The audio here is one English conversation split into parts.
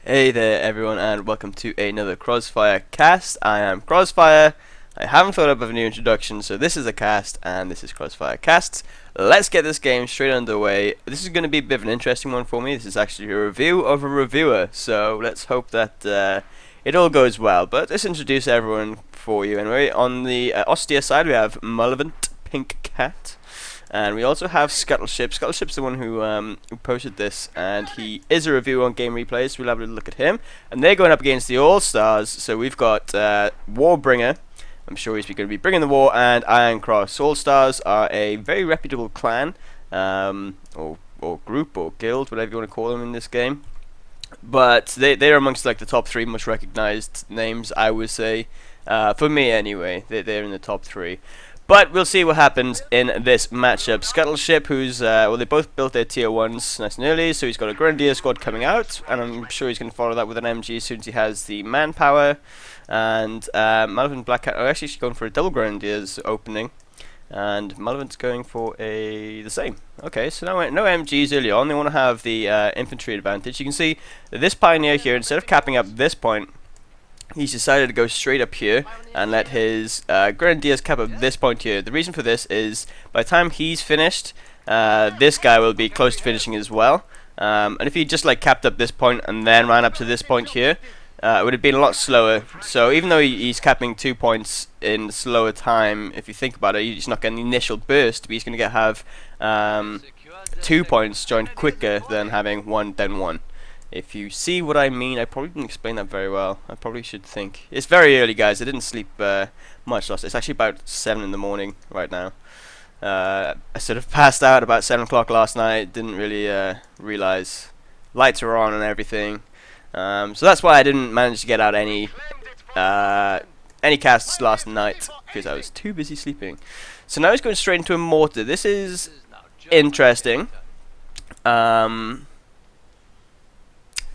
Hey there everyone, and welcome to another Krozzfyre Cast. I am Krozzfyre. I haven't thought up of a new introduction, so this is a cast and this is Krozzfyre Casts. Let's get this game straight underway. This is going to be a bit of an interesting one for me. This is actually a review of a reviewer, so let's hope that it all goes well. But let's introduce everyone for you anyway. On the austere side we have Malevolent Pink Cat. And we also have Scuttleship. Scuttleship's the one who posted this, and he is a reviewer on Game Replays, so we'll have a look at him. And they're going up against the All-Stars, so we've got aSIIWarbringer. I'm sure he's going to be bringing the war, and aSIIIroncross. All-Stars are a very reputable clan, or group, or guild, whatever you want to call them in this game. But they're amongst like the top 3 most recognized names, I would say. For me anyway, they're in the top 3. But we'll see what happens in this matchup. Scuttleship, who's, well, they both built their tier 1s nice and early, so he's got a Grenadier squad coming out, and I'm sure he's going to follow that with an MG as soon as he has the manpower. And Malevolent Black Cat are actually going for a double Grenadiers opening, and Malevolent's going for the same. Okay, so no MGs early on. They want to have the infantry advantage. You can see that this Pioneer here, instead of capping up this point, he's decided to go straight up here and let his Grenadiers cap up this point here. The reason for this is by the time he's finished, this guy will be close to finishing as well. And if he just like capped up this point and then ran up to this point here, it would have been a lot slower. So even though he's capping 2 points in slower time, if you think about it, he's not getting the initial burst, but he's going to have 2 points joined quicker than having 1 then 1. If you see what I mean, I probably didn't explain that very well. I probably should think. It's very early, guys. I didn't sleep much last. It's actually about 7 in the morning right now. I sort of passed out about 7 o'clock last night. Didn't really realize lights were on and everything. So that's why I didn't manage to get out any casts last night, because I was too busy sleeping. So now he's going straight into a mortar. This is interesting.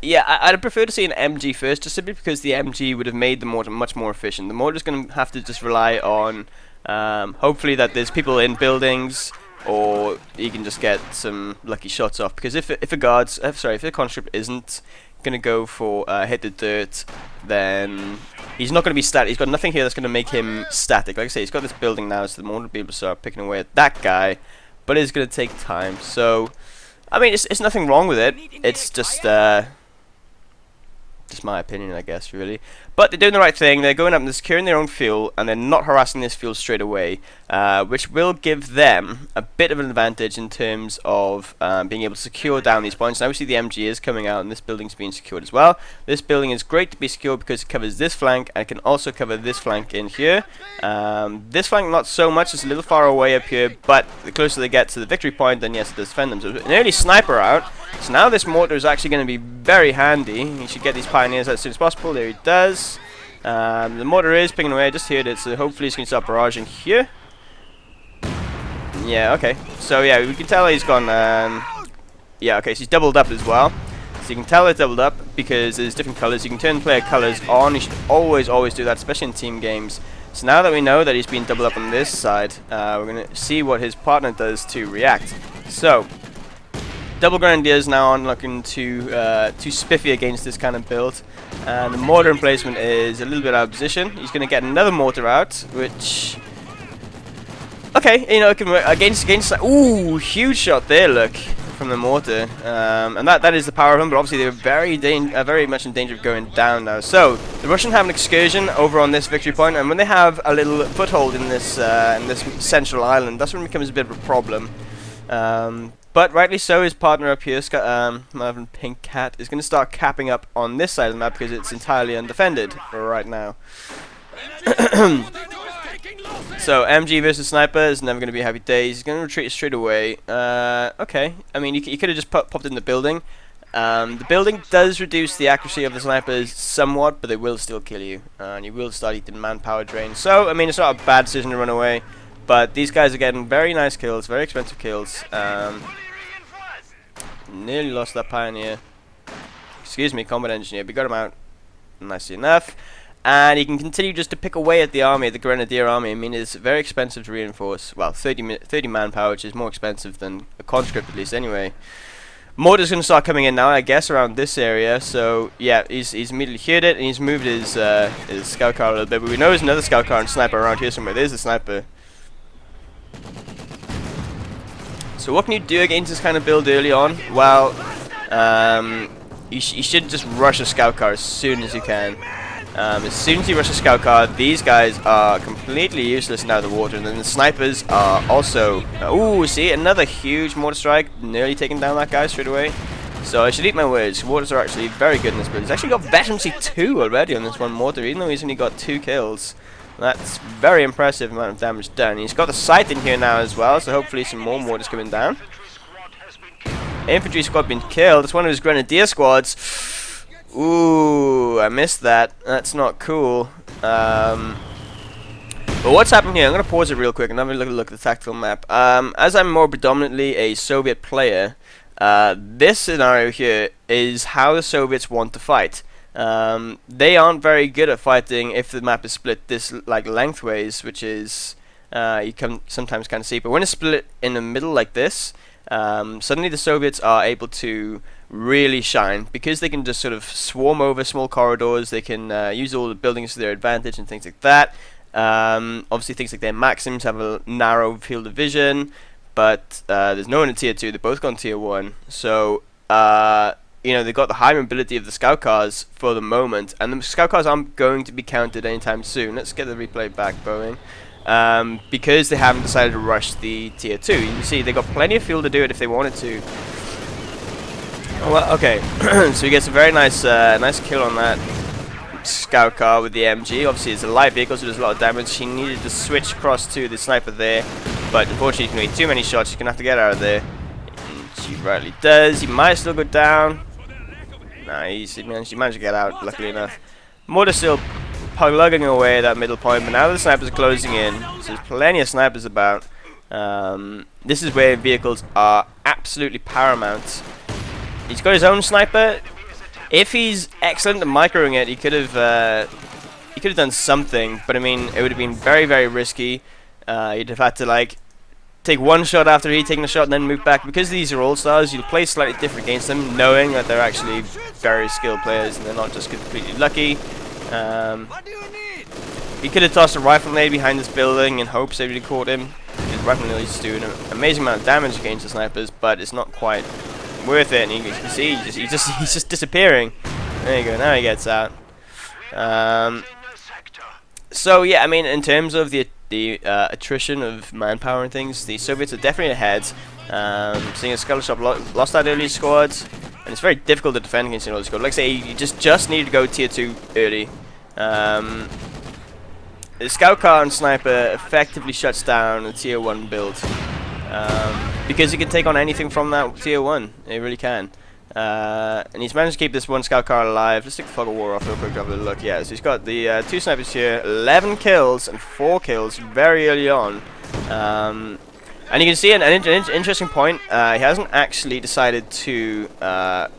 Yeah, I'd prefer to see an MG first, just simply because the MG would have made the mortar much more efficient. The mortar's going to have to just rely on, hopefully that there's people in buildings, or you can just get some lucky shots off. Because if a conscript isn't going to go for hit the dirt, then he's not going to be static. He's got nothing here that's going to make him static. Like I say, he's got this building now, so the mortar will be able to start picking away at that guy, but it's going to take time. So, I mean, it's nothing wrong with it. It's just my opinion, I guess, really. But they're doing the right thing. They're going up and they're securing their own fuel, and they're not harassing this fuel straight away, which will give them a bit of an advantage in terms of being able to secure down these points. Now we see the MG is coming out, and this building's being secured as well. This building is great to be secured because it covers this flank, and it can also cover this flank in here. This flank not so much, it's a little far away up here, but the closer they get to the victory point, then yes, it does defend them. So an early sniper out. So now this mortar is actually going to be very handy. He should get these pioneers out as soon as possible. There he does. The mortar is picking away. I just heard it, so hopefully he's going to start barraging here. Yeah, okay. So yeah, we can tell he's gone. Yeah, okay, so he's doubled up as well. So you can tell it's doubled up because there's different colours. You can turn player colours on. You should always do that, especially in team games. So now that we know that he's been doubled up on this side, we're going to see what his partner does to react. So double Grenadiers now on, looking too spiffy against this kind of build. And the mortar emplacement is a little bit out of position. He's going to get another mortar out, which, okay, you know, it can work against. Ooh, huge shot there, look, from the mortar. And that is the power of them. But obviously they're very much in danger of going down now. So the Russians have an excursion over on this victory point, and when they have a little foothold in this central island, that's when it becomes a bit of a problem. But rightly so, his partner up here, Malevolent Pink Cat, is going to start capping up on this side of the map because it's entirely undefended right now. So MG versus Sniper is never going to be a happy day. He's going to retreat straight away. Okay, I mean, you could have just popped in the building. The building does reduce the accuracy of the snipers somewhat, but they will still kill you, and you will start eating manpower drain. So, I mean, it's not a bad decision to run away. But these guys are getting very nice kills, very expensive kills. Nearly lost that Pioneer. Excuse me, Combat Engineer. We got him out nicely enough. And he can continue just to pick away at the army, the Grenadier army. I mean, it's very expensive to reinforce. Well, 30 manpower, which is more expensive than a conscript, at least, anyway. Mortar's going to start coming in now, I guess, around this area. So yeah, he's immediately heard it, and he's moved his scout car a little bit. But we know there's another scout car and sniper around here somewhere. There's the sniper. So what can you do against this kind of build early on? Well, you should just rush a scout car as soon as you can. As soon as you rush a scout car, these guys are completely useless now in the water, and then the snipers are also... ooh, see, another huge mortar strike, nearly taking down that guy straight away. So I should eat my words, mortars are actually very good in this build. He's actually got veterancy 2 already on this one mortar, even though he's only got 2 kills. That's very impressive amount of damage done. He's got the sight in here now as well, so hopefully some more mortars coming down. Infantry squad been killed. It's one of his grenadier squads. Ooh, I missed that. That's not cool. But what's happening here? I'm going to pause it real quick and have a look at the tactical map. As I'm more predominantly a Soviet player, this scenario here is how the Soviets want to fight. They aren't very good at fighting if the map is split this like lengthways, which is you can sometimes kind of see. But when it's split in the middle like this, suddenly the Soviets are able to really shine because they can just sort of swarm over small corridors. They can use all the buildings to their advantage and things like that. Obviously things like their Maxims have a narrow field of vision, but there's no one in tier 2. They're both gone tier 1, so you know, they've got the high mobility of the scout cars for the moment, and the scout cars aren't going to be counted anytime soon. Let's get the replay back going. Because they haven't decided to rush the tier 2. You can see they got plenty of fuel to do it if they wanted to. Well, okay, so he gets a very nice nice kill on that scout car with the MG. Obviously it's a light vehicle, so there's a lot of damage. He needed to switch across to the sniper there, but unfortunately he's going to need too many shots. He's going to have to get out of there, and she rightly does. He might still go down. Nah, he managed to get out, luckily enough. Mortar still plugging away at that middle point, but now the snipers are closing in, so there's plenty of snipers about. This is where vehicles are absolutely paramount. He's got his own sniper. If he's excellent at microing it, he could have done something, but I mean, it would have been very, very risky. You'd have had to like take one shot after he'd taken a shot and then move back. Because these are all-stars, you'll play slightly different against them, knowing that they're actually very skilled players and they're not just completely lucky. He could have tossed a rifle nade behind this building in hopes they really caught him. His rifle nade is doing an amazing amount of damage against the snipers, but it's not quite worth it. And you can see he's just disappearing. There you go. Now he gets out. So yeah, I mean, in terms of the attrition of manpower and things, the Soviets are definitely ahead. Seeing as Scuttleship lost that early squad, and it's very difficult to defend against an early squad. Like I say, you just need to go tier 2 early. The scout car and sniper effectively shuts down a tier 1 build, because you can take on anything from that tier 1. It really can. And he's managed to keep this one scout car alive. Let's take the fog of war off real quick to have a look. Yeah, so he's got the 2 snipers here, 11 kills and 4 kills very early on. And you can see an interesting point. He hasn't actually decided to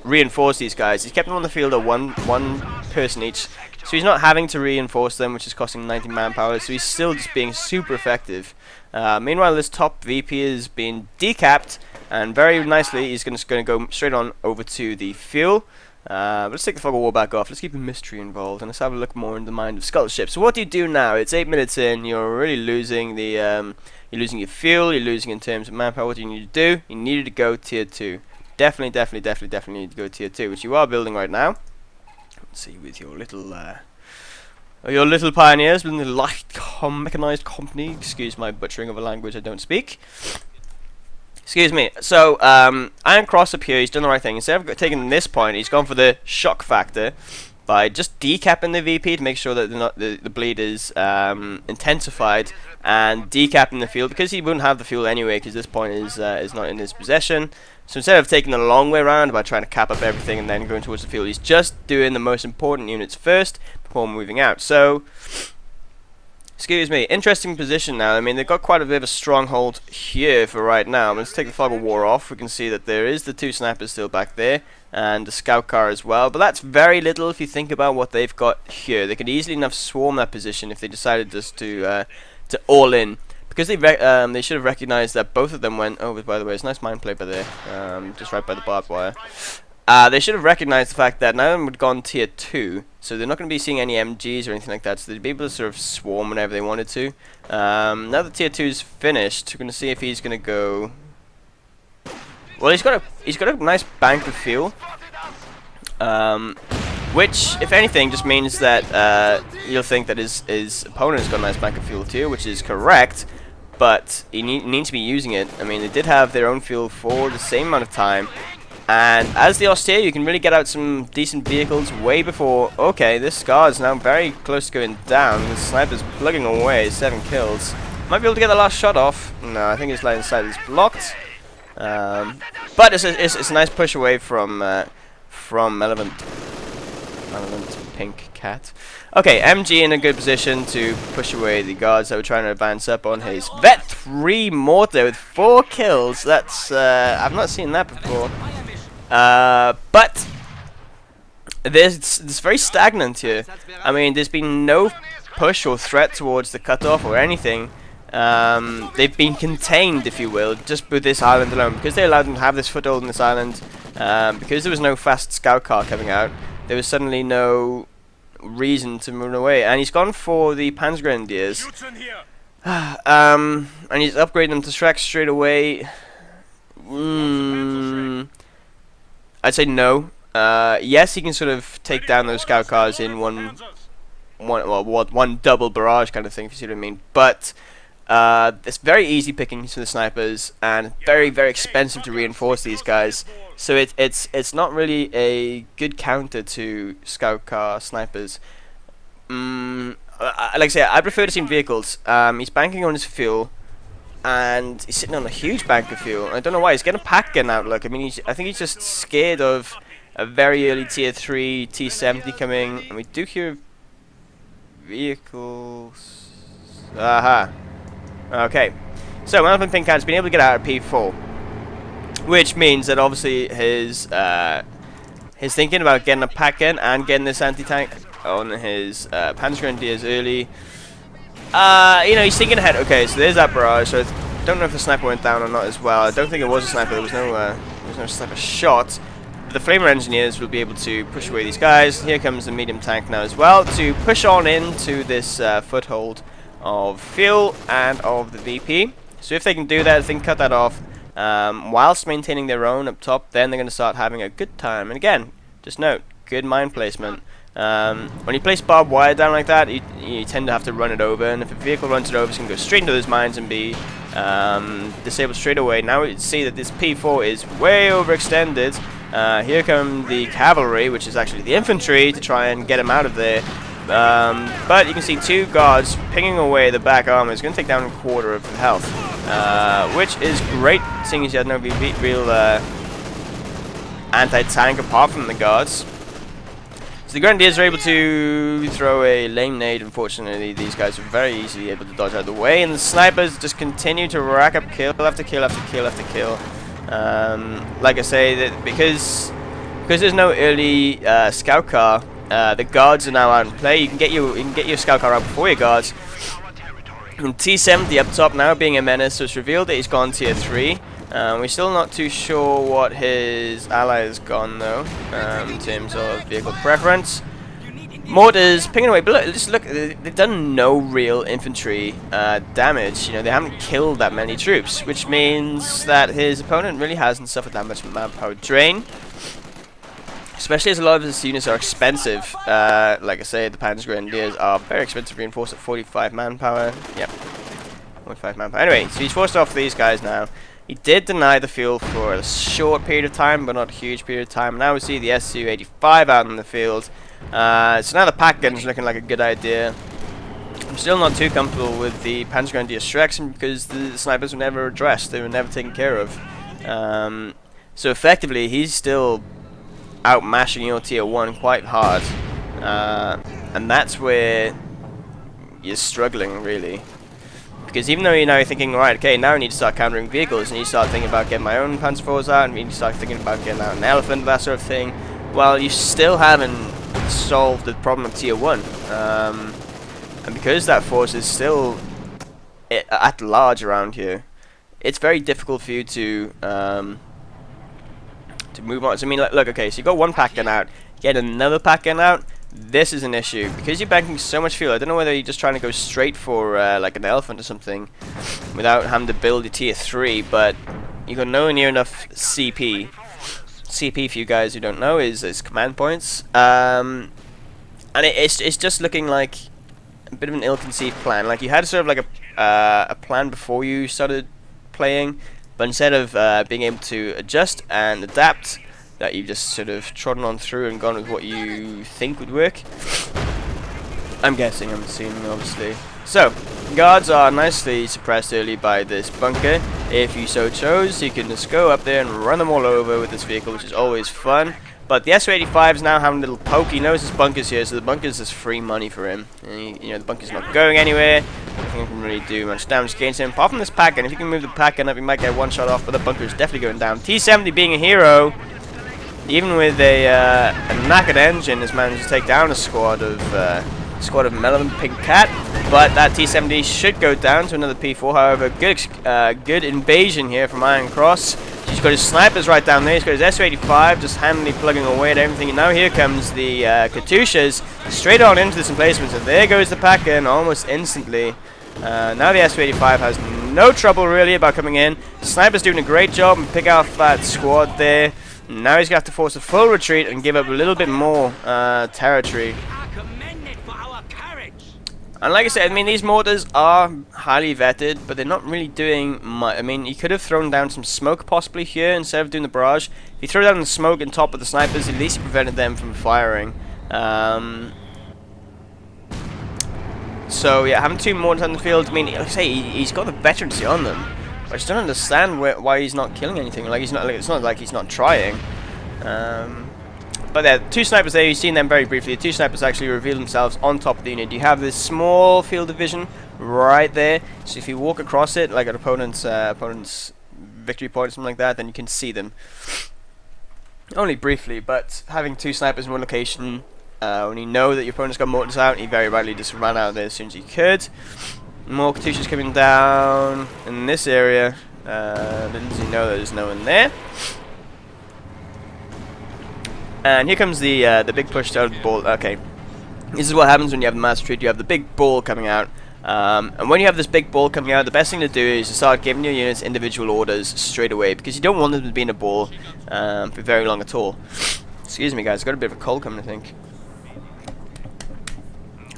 reinforce these guys. He's kept them on the field at one person each. So he's not having to reinforce them, which is costing 90 manpower. So he's still just being super effective. Meanwhile, this top VP is being decapped, and very nicely he's going to go straight on over to the fuel. Let's take the fog of war back off. Let's keep the mystery involved, and let's have a look more in the mind of Scuttleship. So what do you do now? It's 8 minutes in. You're really losing the you're losing your fuel. You're losing in terms of manpower. What do you need to do? You needed to go tier 2. Definitely need to go tier 2, which you are building right now. Let's see, with your little pioneers, with the light mechanized company. Excuse my butchering of a language I don't speak. Excuse me. So, aSIIIroncross up here, he's done the right thing. Instead of taking this point, he's gone for the shock factor by just decapping the VP to make sure that the bleed is intensified, and decapping the fuel, because he wouldn't have the fuel anyway, because this point is not in his possession. So instead of taking the long way around by trying to cap up everything and then going towards the field, he's just doing the most important units first before moving out. So, excuse me, interesting position now. I mean, they've got quite a bit of a stronghold here for right now. Let's take the fog of war off. We can see that there is the 2 snipers still back there, and the scout car as well. But that's very little if you think about what they've got here. They could easily enough swarm that position if they decided just to all in. because they should have recognized that both of them went. Oh, by the way, it's a nice mind play by there, just right by the barbed wire. They should have recognized the fact that none of them had gone tier 2, so they're not going to be seeing any MGs or anything like that, so they'd be able to sort of swarm whenever they wanted to. Now that tier 2's finished, we're going to see if he's going to go. Well, he's got a nice bank of fuel, which, if anything, just means that you'll think that his opponent's got a nice bank of fuel too, which is correct, but he needs to be using it. I mean, they did have their own fuel for the same amount of time, and as the austere, you can really get out some decent vehicles way before. Okay, this Scar is now very close to going down. The sniper's plugging away, 7 kills. Might be able to get the last shot off. No, I think his line of sight is blocked. But it's a nice push away from Malevolent Pink Cat. Okay, MG in a good position to push away the guards that were trying to advance up on his Vet 3 mortar with 4 kills. That's I've not seen that before. But it's very stagnant here. I mean, there's been no push or threat towards the cutoff or anything. They've been contained, if you will, just with this island alone, because they allowed them to have this foothold on this island. Because there was no fast scout car coming out, there was suddenly no reason to move away, and he's gone for the Panzergrenadiers. And he's upgrading them to Shrek straight away. I'd say no. Yes, he can sort of take down those scout cars in one double barrage kind of thing, if you see what I mean. But it's very easy pickings for the snipers, and very, very expensive to reinforce these guys. So it's not really a good counter to scout car snipers. Like I say, I prefer to see vehicles. He's banking on his fuel, and he's sitting on a huge bank of fuel. I don't know why. He's getting a pack gun outlook. I mean, I think he's just scared of a very early tier 3 T70 coming, and we do hear vehicles. Aha. Okay. So Malevolent Pink Cat has been able to get out of P4, which means that obviously his thinking about getting a pack gun and getting this anti-tank on his Panzergrenadiers early. You know, he's thinking ahead. Okay, so there's that barrage. So I don't know if the sniper went down or not as well. I don't think it was a sniper. There was no sniper shot. But the Flamer engineers will be able to push away these guys. Here comes the medium tank now as well to push on into this foothold of fuel and of the VP. So if they can do that, if they can cut that off whilst maintaining their own up top, then they're going to start having a good time. And again, just note, good mine placement. When you place barbed wire down like that, you tend to have to run it over, and if a vehicle runs it over, it's going to go straight into those mines and be disabled straight away. Now we see that this P4 is way overextended. Here come the cavalry, which is actually the infantry, to try and get him out of there. But you can see 2 guards pinging away the back armor. It's going to take down a quarter of the health, which is great, seeing as you had no real anti-tank apart from the guards. So the Grenadiers are able to throw a lame nade. Unfortunately, these guys are very easily able to dodge out of the way, and the snipers just continue to rack up kill after kill after kill after kill. Like I say, that because there's no early scout car, the guards are now out in play. You can get your scout car out before your guards. And T70 up top now being a menace, so it's revealed that he's gone tier 3. We're still not too sure what his ally has gone though, in terms of vehicle preference. Mortars pinging away, but look, just look, they've done no real infantry damage. You know, they haven't killed that many troops, which means that his opponent really hasn't suffered that much manpower drain. Especially as a lot of his units are expensive. Like I say, the Panzergrenadiers are very expensive, reinforced at 45 manpower. Yep, 45 manpower. Anyway, so he's forced off these guys now. He did deny the field for a short period of time, but not a huge period of time. Now we see the aSIIW out in the field. So now the pack gun is looking like a good idea. I'm still not too comfortable with the Panzergrenadier Shreks because the snipers were never addressed. They were never taken care of. So effectively, he's still out mashing your tier 1 quite hard. And that's where you're struggling, really. Because even though you're now thinking, right, okay, now I need to start countering vehicles, and you start thinking about getting my own Panzer IVs out, and you start thinking about getting out an elephant, that sort of thing, well, you still haven't solved the problem of tier 1. And because that force is still at large around here, it's very difficult for you to move on. So I mean, look, okay, so you got one pack gun out, get another pack gun out. This is an issue because you're banking so much fuel. I don't know whether you're just trying to go straight for like an elephant or something without having to build a tier 3, but you got nowhere near enough CP. CP, for you guys who don't know, is command points, and it's just looking like a bit of an ill-conceived plan. Like you had sort of like a plan before you started playing, but instead of being able to adjust and adapt, that you've just sort of trodden on through and gone with what you think would work. I'm guessing, I'm assuming, obviously. So, guards are nicely suppressed early by this bunker. If you so chose, you can just go up there and run them all over with this vehicle, which is always fun. But the aSIIIw is now having a little poke. He knows his bunker's here, so the bunker's just free money for him. And you know, the bunker's not going anywhere. Nothing can really do much damage against him. Apart from this pack gun, if you can move the pack gun up, you might get one shot off, but the bunker's definitely going down. T-70 being a hero, even with a knackered engine, has managed to take down a squad of Malevolent Pink Cat. But that T-70 should go down to another P4. However, good invasion here from aSIIIroncross. He's got his snipers right down there. He's got his aSIIIw just handily plugging away at everything. And now here comes the Katyushas straight on into this emplacement. And there goes the pack in almost instantly. Now the aSIIIw has no trouble really about coming in. The sniper's doing a great job and pick off that squad there. Now he's going to have to force a full retreat and give up a little bit more territory. And like I said, I mean, these mortars are highly vetted, but they're not really doing much. I mean, you could have thrown down some smoke possibly here instead of doing the barrage. If you throw down the smoke on top of the snipers, at least you prevented them from firing. So yeah, having 2 mortars on the field, I mean, like I say, he's got the veterancy on them. I just don't understand why he's not killing anything. Like it's not like he's not trying. But there, 2 snipers there. You've seen them very briefly. The 2 snipers actually reveal themselves on top of the unit. You have this small field of vision right there. So if you walk across it, like an opponent's victory point or something like that, then you can see them. Only briefly, but having 2 snipers in one location, when you know that your opponent's got mortars out, he very rightly just ran out there as soon as he could. More Katyushas coming down in this area. Little does he know that there's no one there. And here comes the big push out of the ball. Okay, this is what happens when you have the mass retreat. You have the big ball coming out, and when you have this big ball coming out, the best thing to do is to start giving your units individual orders straight away, because you don't want them to be in a ball for very long at all. Excuse me, guys. I've got a bit of a cold coming, I think.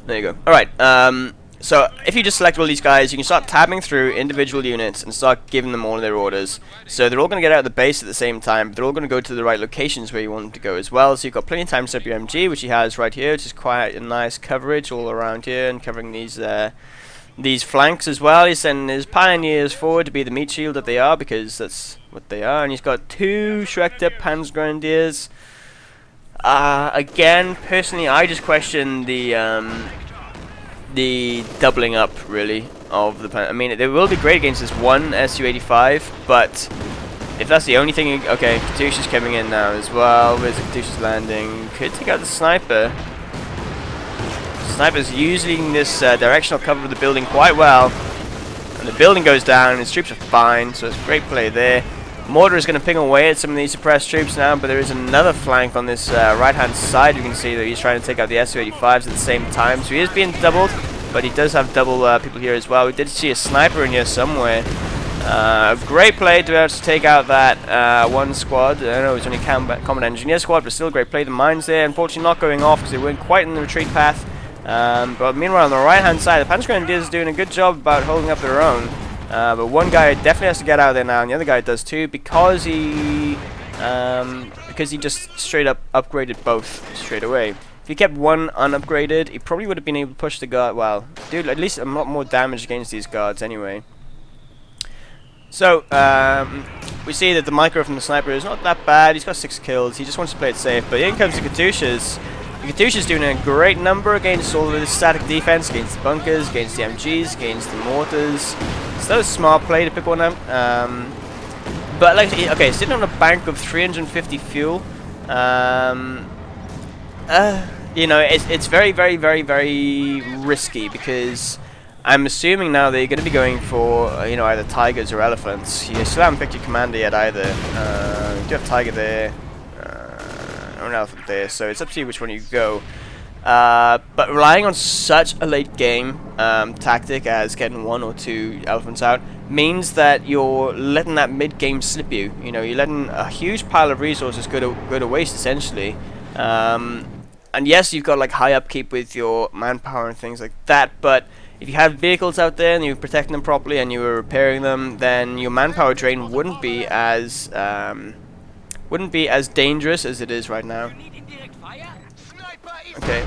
There you go. All right. So if you just select all these guys, you can start tabbing through individual units and start giving them all their orders. So they're all going to get out of the base at the same time, but they're all going to go to the right locations where you want them to go as well. So you've got plenty of time to set up your MG, which he has right here, which is quite a nice coverage all around here and covering these flanks as well. He's sending his pioneers forward to be the meat shield that they are, because that's what they are. And he's got 2 shreked up Panzergrenadiers. Again, personally, I just question the doubling up really of the I mean, they will be great against this one Su-85, but if that's the only thing okay, Katyusha's coming in now as well. Where's the Katyusha's landing? Could take out the sniper. Sniper's using this directional cover of the building quite well, and the building goes down and his troops are fine, so it's a great play there. Mortar is going to ping away at some of these suppressed troops now, but there is another flank on this right-hand side. You can see that he's trying to take out the Su-85s at the same time, so he is being doubled, but he does have double people here as well. We did see a sniper in here somewhere. Great play to be able to take out that one squad. I know it's only Combat Engineer squad, but still great play. The mines there, unfortunately not going off because they weren't quite in the retreat path. But meanwhile, on the right-hand side, the Panzergrenadiers is doing a good job about holding up their own. But one guy definitely has to get out of there now, and the other guy does too, because he just straight up upgraded both straight away. If he kept one unupgraded, he probably would have been able to push the guard. Well, dude, at least a lot more damage against these guards anyway. So we see that the micro from the sniper is not that bad. He's got 6 kills. He just wants to play it safe. But in comes the Katyushas. The Katyusha's doing a great number against all of this static defense, against the bunkers, against the MGs, against the mortars. So that was a smart play to pick one up. But like, okay, sitting on a bank of 350 fuel. You know, it's very, very, very, very risky, because I'm assuming now that you're going to be going for, you know, either tigers or elephants. You still haven't picked your commander yet either. You do have tiger there, or an elephant there, so it's up to you which one you go. But relying on such a late game tactic as getting 1 or 2 elephants out means that you're letting that mid game slip you. You know, you're letting a huge pile of resources go to waste essentially. And yes, you've got like high upkeep with your manpower and things like that, but if you have vehicles out there and you're protecting them properly and you were repairing them, then your manpower drain wouldn't be as dangerous as it is right now. Okay.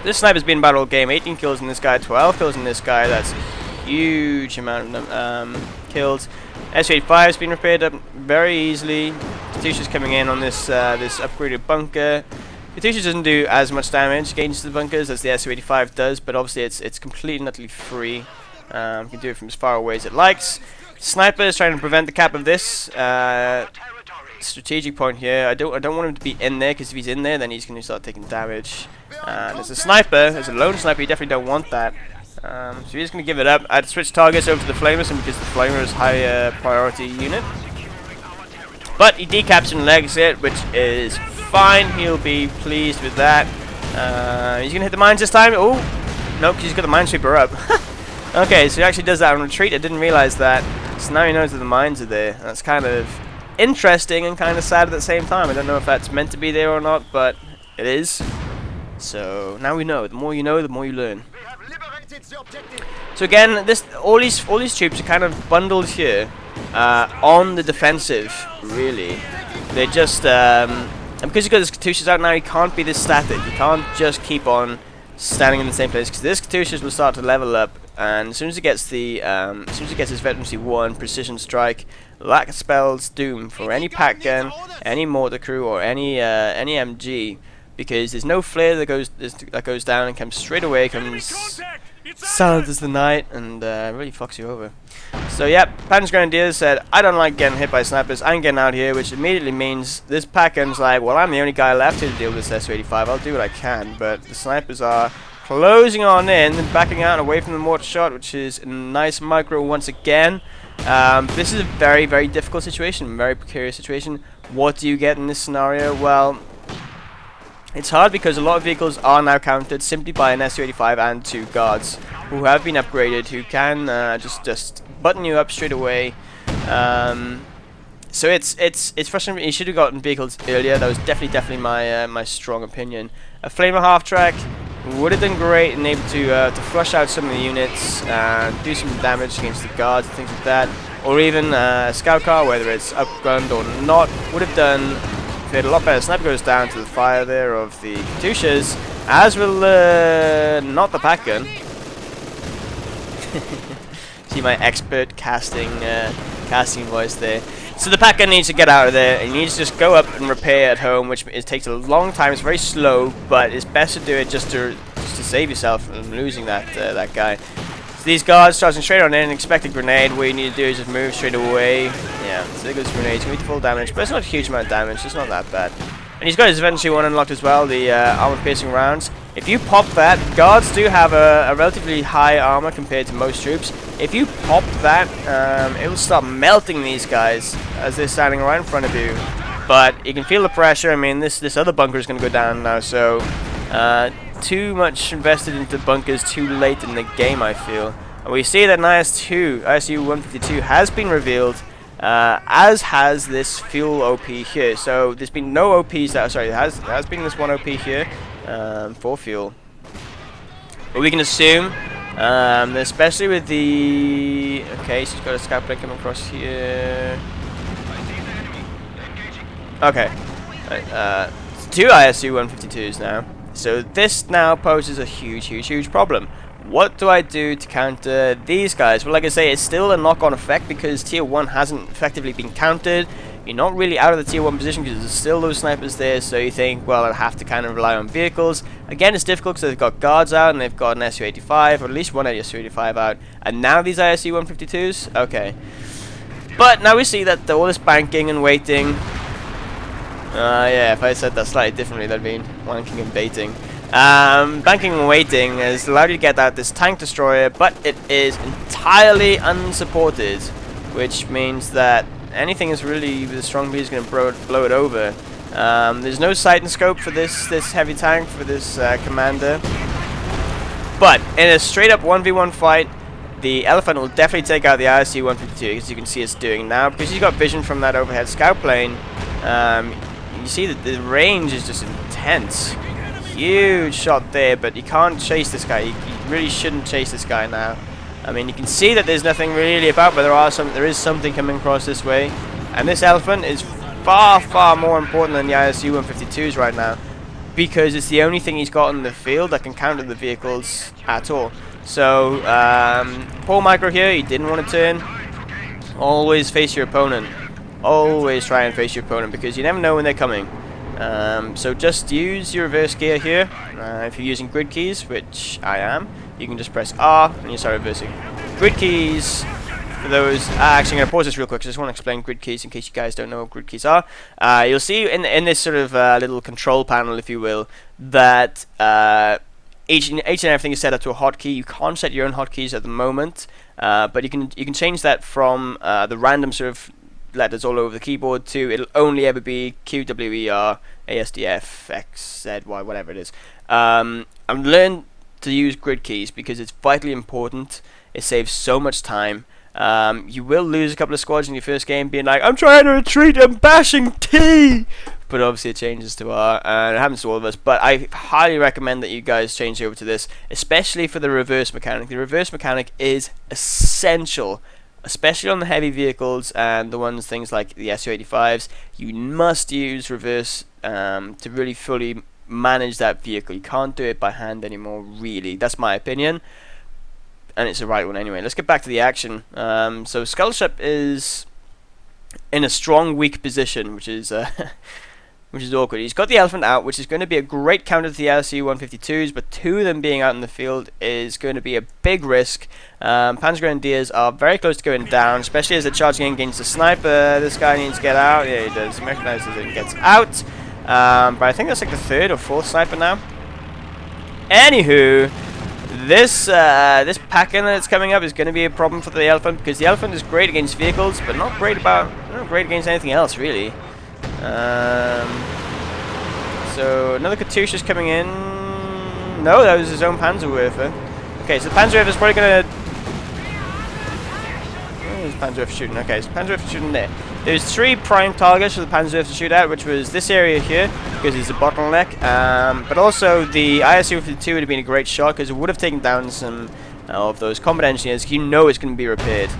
This sniper's been bad all game. 18 kills in this guy, 12 kills in this guy. That's a huge amount of kills. aSIIWarbringer has been repaired up very easily. Katyusha's coming in on this this upgraded bunker. Katyusha doesn't do as much damage against the bunkers as the aSIIWarbringer does, but obviously it's completely and utterly free. You can do it from as far away as it likes. Sniper is trying to prevent the cap of this. Strategic point here. I don't want him to be in there, because if he's in there, then he's going to start taking damage. As a sniper, as a lone sniper, you definitely don't want that. So he's going to give it up. I'd switch targets over to the flamers, because the flamer is high priority unit. But he decaps and legs it, which is fine. He'll be pleased with that. He's going to hit the mines this time. Oh, no, because he's got the minesweeper up. Okay, so he actually does that on retreat. I didn't realize that. So now he knows that the mines are there. That's kind of interesting and kind of sad at the same time. I don't know if that's meant to be there or not, but it is. So now we know. The more you know, the more you learn. So again, all these troops are kind of bundled here on the defensive. Really, they're just and because you've got this Katyusha's out now, you can't be this static. You can't just keep on standing in the same place, because this Katyusha's will start to level up, and as soon as it gets the his veterancy 1 precision strike, that spells doom for any pack gun, any mortar crew, or any MG, because there's no flare that goes down and comes straight away, comes silent as the night, and really fucks you over. So yeah, Patton's Grenadiers said, I don't like getting hit by snipers, I'm getting out here, which immediately means this pack gun's like, well, I'm the only guy left here to deal with this aSIIWarbringer, I'll do what I can, but the snipers are closing on in and backing out and away from the mortar shot, which is a nice micro once again. This is a very, very difficult situation, very precarious situation. What do you get in this scenario? Well, it's hard because a lot of vehicles are now countered simply by an aSIIWarbringer and 2 guards who have been upgraded, who can just button you up straight away. So it's frustrating. You should have gotten vehicles earlier. That was definitely my strong opinion. A flamer half track would have done great and able to flush out some of the units and do some damage against the guards and things like that, or even a scout car, whether it's upgunned or not, would have done. If it had a lot better. Sniper goes down to the fire there of the Katyushas, as will not the pack gun. See my expert casting voice there. So the pack gun needs to get out of there, and you need to just go up and repair at home, which takes a long time. It's very slow, but it's best to do it just to save yourself from losing that guy. So these guards charging straight on in, expect a grenade. What you need to do is just move straight away. Yeah, so there goes the grenade. It's going to be full damage, but it's not a huge amount of damage. It's not that bad. And he's got his eventually 1 unlocked as well, the armor piercing rounds. If you pop that, guards do have a relatively high armor compared to most troops. If you pop that, it will start melting these guys as they're standing right in front of you. But you can feel the pressure. I mean, this other bunker is going to go down now, so too much invested into bunkers too late in the game, I feel. And we see that an aSIIWarbringer has been revealed, as has this fuel OP here. So there's been no OPs that, sorry, there has been this 1 OP here for fuel. But we can assume, especially with the, okay, so he's got a scout plane coming across here. Okay, 2 aSIIWarbringer now. So this now poses a huge problem. What do I do to counter these guys? Well, like I say, it's still a knock-on effect because tier 1 hasn't effectively been countered. You're not really out of the tier 1 position because there's still those snipers there, so you think, well, I'll have to kind of rely on vehicles. Again, it's difficult because they've got guards out and they've got an aSIIWarbringer, or at least one aSIIWarbringer out, and now these aSIIWarbringer. Okay. But now we see that all this banking and waiting. Yeah, if I said that slightly differently, that'd mean wanking and baiting. Banking and waiting has allowed you to get out this tank destroyer, but it is entirely unsupported, which means that anything is really with a strong B is going to blow it over. There's no sight and scope for this heavy tank, for this commander. But in a straight up 1v1 fight, the elephant will definitely take out the aSIIWarbringer, as you can see it's doing now, because he's got vision from that overhead scout plane. You see that the range is just intense. Huge shot there, but you can't chase this guy. You really shouldn't chase this guy now. I mean, you can see that there's nothing really about, but there is something coming across this way. And this elephant is far, far more important than the aSIIWarbringer right now, because it's the only thing he's got in the field that can counter the vehicles at all. So, poor micro here, he didn't want to turn. Always face your opponent. Always try and face your opponent, because you never know when they're coming. So just use your reverse gear here. If you're using grid keys, which I am, you can just press R and you start reversing. Grid keys, for those... actually, I'm going to pause this real quick, because I just want to explain grid keys in case you guys don't know what grid keys are. You'll see in this sort of little control panel, if you will, that each and everything is set up to a hotkey. You can't set your own hotkeys at the moment, but you can change that from the random sort of letters all over the keyboard to it'll only ever be Q, W, E, R, A, S, D, F, X, Z, Y, whatever it is. I've learned to use grid keys because it's vitally important. It saves so much time. You will lose a couple of squads in your first game being like, I'm trying to retreat, I'm bashing T! But obviously it changes to R, and it happens to all of us. But I highly recommend that you guys change over to this, especially for the reverse mechanic. The reverse mechanic is essential, especially on the heavy vehicles and the ones, things like the Su-85s. You must use reverse to really fully manage that vehicle. You can't do it by hand anymore, really. That's my opinion, and it's the right one anyway. Let's get back to the action. So Scuttleship is in a strong weak position, which is which is awkward. He's got the elephant out, which is going to be a great counter to the aSIIW-152s, but two of them being out in the field is going to be a big risk. Panzergrenadiers are very close to going down, especially as they're charging in against the sniper. This guy needs to get out. Yeah, he does. He recognizes it and gets out. But I think that's like the third or fourth sniper now. Anywho, this pack-in that's coming up is going to be a problem for the elephant, because the elephant is great against vehicles, but not great against anything else, really. So another Katyusha's coming in. No, that was his own Panzerwerfer. Okay, so the Panzerwerfer's probably gonna... Where's Panzerwerfer shooting? Okay, so Panzerwerfer shooting there. There's 3 prime targets for the Panzerwerfer to shoot at, which was this area here, because it's a bottleneck. But also the aSIIW-152 would have been a great shot, because it would have taken down some of those combat engineers. You know it's going to be repaired.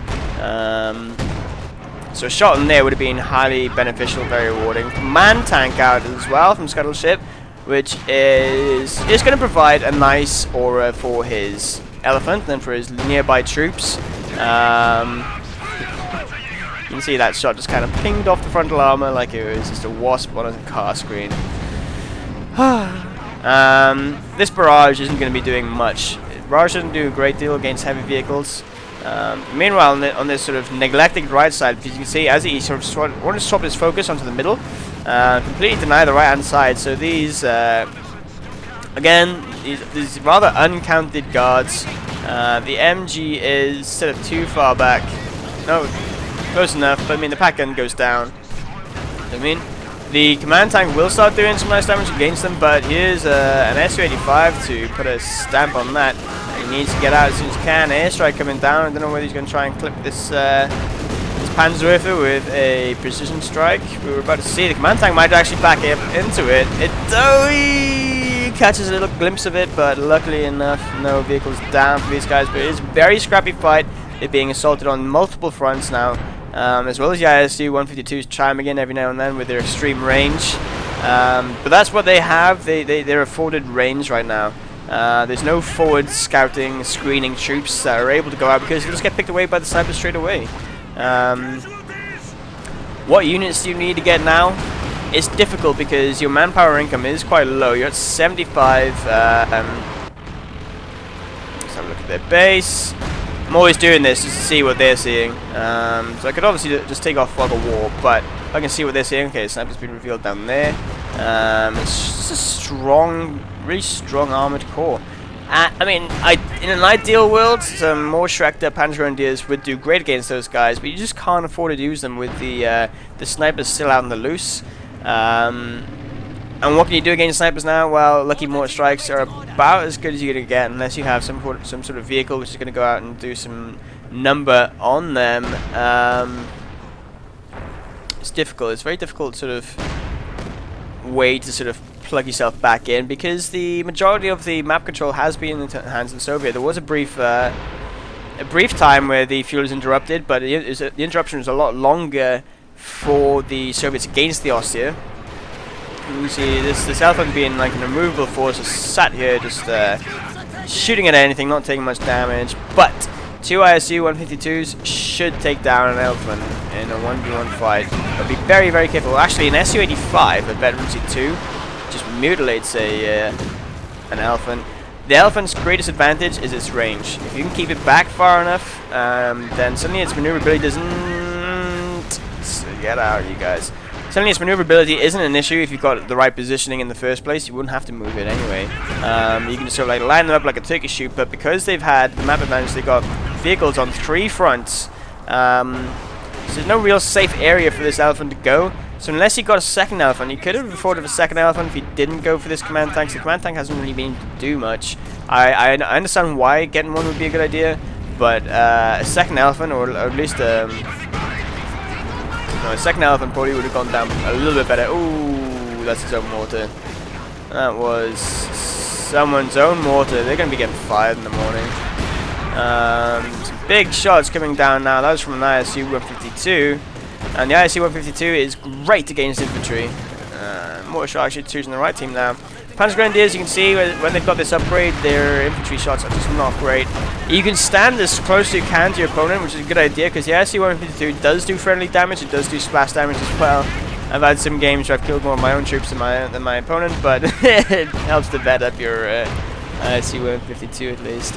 So a shot in there would have been highly beneficial, very rewarding. Command tank out as well from Scuttleship, which is just going to provide a nice aura for his elephant and for his nearby troops. You can see that shot just kind of pinged off the frontal armor like it was just a wasp on a car screen. This barrage isn't going to be doing much. Barrage doesn't do a great deal against heavy vehicles. Meanwhile, on this sort of neglected right side, because you can see as he sort of wanted to swap his focus onto the middle, completely deny the right hand side. So these, again, these rather uncounted guards. The MG is set up too far back. No, close enough. But I mean, the pack gun goes down. I mean, the command tank will start doing some nice damage against them, but here's an Su-85 to put a stamp on that. He needs to get out as soon as he can. Airstrike coming down. I don't know whether he's going to try and clip this Panzerwerfer with a precision strike. We were about to see the command tank might actually back up into it. He catches a little glimpse of it, but luckily enough, no vehicles down for these guys. But it is a very scrappy fight. They're being assaulted on multiple fronts now, as well as the aSIIW-152s chiming in every now and then with their extreme range. But that's what they have. They're afforded range right now. There's no forward scouting, screening troops that are able to go out because they'll just get picked away by the snipers straight away. What units do you need to get now? It's difficult because your manpower income is quite low. You're at 75. Let's have a look at their base. I'm always doing this just to see what they're seeing. So I could obviously just take off Fog of War, but I can see what they're seeing. Okay, the sniper's been revealed down there. It's just a strong, really strong armored core. I mean, in an ideal world, some more shreked up Panzergrenadiers would do great against those guys, but you just can't afford to use them with the snipers still out on the loose. And what can you do against snipers now? Well, lucky mortar strikes are about as good as you're going to get, unless you have some sort of vehicle which is going to go out and do some number on them. It's difficult. It's very difficult sort of way to sort of plug yourself back in, because the majority of the map control has been in the hands of the Soviet. There was a brief time where the fuel was interrupted, but the interruption was a lot longer for the Soviets against the aSIIW. You can see this elephant being like an immovable force, just sat here just shooting at anything, not taking much damage, but two aSIIW-152s should take down an elephant in a 1v1 fight. But be very, very careful. Actually, an Su-85, a veteran C2, just mutilates an elephant. The elephant's greatest advantage is its range. If you can keep it back far enough, then suddenly its maneuverability doesn't... Get out, you guys. Suddenly its maneuverability isn't an issue if you've got the right positioning in the first place. You wouldn't have to move it anyway. You can just sort of like line them up like a turkey shoot, but because they've had the map advantage, they've got vehicles on 3 fronts. So there's no real safe area for this elephant to go. So unless he got a second elephant, he could have afforded a second elephant if he didn't go for this command tank. So the command tank hasn't really been able to do much. I understand why getting one would be a good idea, but a second elephant, or at least no, a second elephant probably would have gone down a little bit better. Ooh, that's his own mortar. That was someone's own mortar. They're going to be getting fired in the morning. Some big shots coming down now. That was from an aSIIW-152. And the aSIIW-152 is great against infantry. Mortar shot actually choosing the right team now. Panzergrenadiers, you can see when they've got this upgrade, their infantry shots are just not great. You can stand as close as you can to your opponent, which is a good idea, because the aSIIW-152 does do friendly damage, it does do splash damage as well. I've had some games where I've killed more of my own troops than my opponent, but it helps to vet up your aSIIW-152 at least.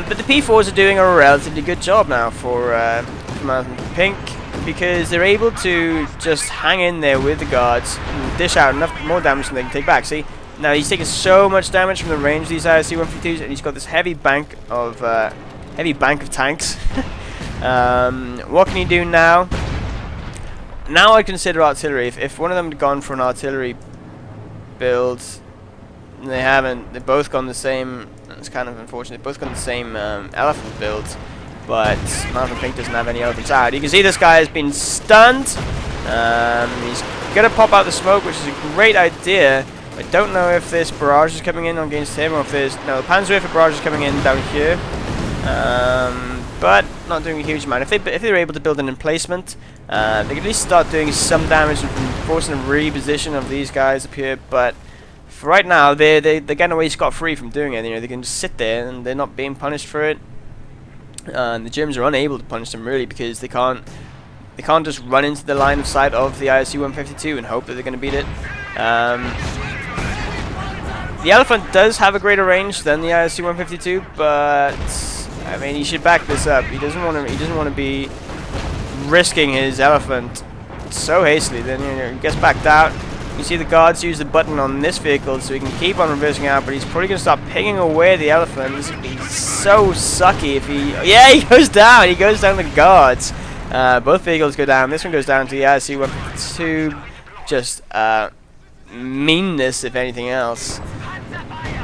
But the P4s are doing a relatively good job now for Malevolent Pink, because they're able to just hang in there with the guards and dish out enough more damage than they can take back. See, now he's taking so much damage from the range of these aSIIW-152s, and he's got this heavy bank of tanks. What can he do now? Now I'd consider artillery. If one of them had gone for an artillery build, and they haven't, they've both gone the same. It's kind of unfortunate. They've both gone the same elephant build. But Malevolent Pink doesn't have any elephants out. You can see this guy has been stunned. He's going to pop out the smoke, which is a great idea. I don't know if this barrage is coming in against him, or if there's... No, the Panzerwerfer barrage is coming in down here. But not doing a huge amount. If they're able to build an emplacement, they can at least start doing some damage and forcing a reposition of these guys up here. But for right now, they're getting away scot-free from doing it. You know, they can just sit there and they're not being punished for it. And the Germans are unable to punish them really, because they can't just run into the line of sight of the aSIIW-152 and hope that they're going to beat it. The elephant does have a greater range than the aSIIW-152, but I mean, he should back this up. He doesn't want to be risking his elephant so hastily. Then he gets backed out. You see the guards use the button on this vehicle so he can keep on reversing out, but he's probably going to start pinging away the elephants. He's so sucky if he... Yeah, he goes down! He goes down the guards. Both vehicles go down. This one goes down to the aSIIW-152. Just meanness, if anything else.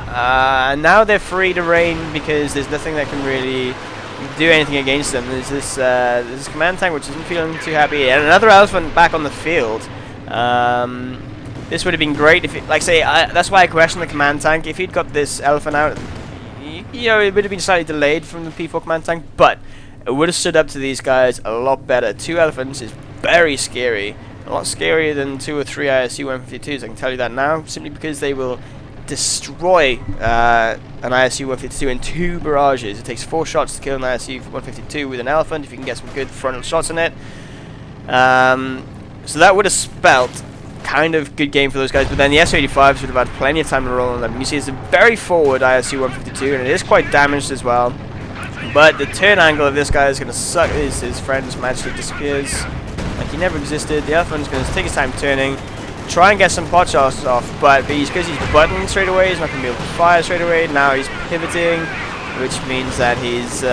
And now they're free to reign, because there's nothing that can really do anything against them. There's this command tank which isn't feeling too happy, and another elephant back on the field. This would have been great if, that's why I question the command tank. If he'd got this elephant out, you know, it would have been slightly delayed from the P4 command tank, but it would have stood up to these guys a lot better. 2 elephants is very scary, a lot scarier than 2 or 3 aSIIW-152s. I can tell you that now, simply because they will destroy an aSIIW-152 in 2 barrages. It takes 4 shots to kill an aSIIW-152 with an elephant if you can get some good frontal shots on it. So that would have spelt kind of good game for those guys, but then the Su-85s would have had plenty of time to roll on them. You see it's a very forward aSIIW-152, and it is quite damaged as well. But the turn angle of this guy is going to suck. His friend just magically disappears like he never existed. The elephant's going to take his time turning. try and get some pot shots off, but because he's buttoning straight away, he's not going to be able to fire straight away. Now he's pivoting, which means that he's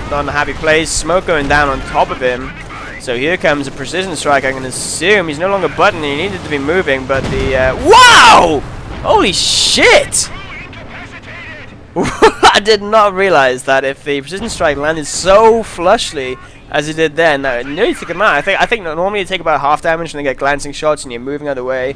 not in a happy place. Smoke going down on top of him. So here comes a precision strike. I can assume he's no longer buttoning. He needed to be moving, but the wow! Holy shit! I did not realize that if the precision strike landed so flushly as it did then, it nearly took him out. I think normally you take about half damage and they get glancing shots and you're moving out of the way.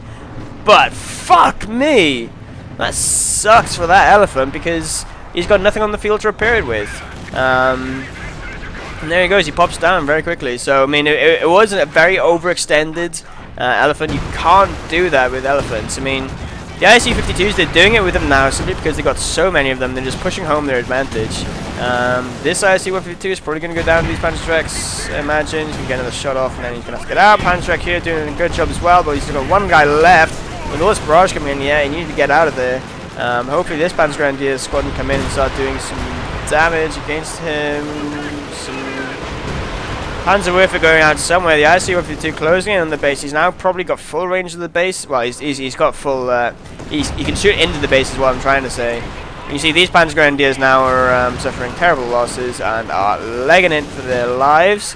But fuck me! That sucks for that elephant because he's got nothing on the field to repair it with. And there he goes, he pops down very quickly. So, I mean, it wasn't a very overextended elephant. You can't do that with elephants. I mean, the aSIII-52s, they're doing it with them now simply because they got so many of them, they're just pushing home their advantage. This aSIII-152 is probably going to go down to these Panzertreks, I imagine. He's going to get another shot off and then he's going to have to get out. Panzertrek here doing a good job as well, but he's still got one guy left. With all this barrage coming in, yeah, you need to get out of there. Hopefully this Panzergrenadier squad can come in and start doing some damage against him. Some Panzerwerfer going out somewhere. The aSIII-152 closing in on the base. He's now probably got full range of the base. Well, he's got full. He can shoot into the base is what I'm trying to say. You see these Panzergrenadiers now are suffering terrible losses and are legging it for their lives.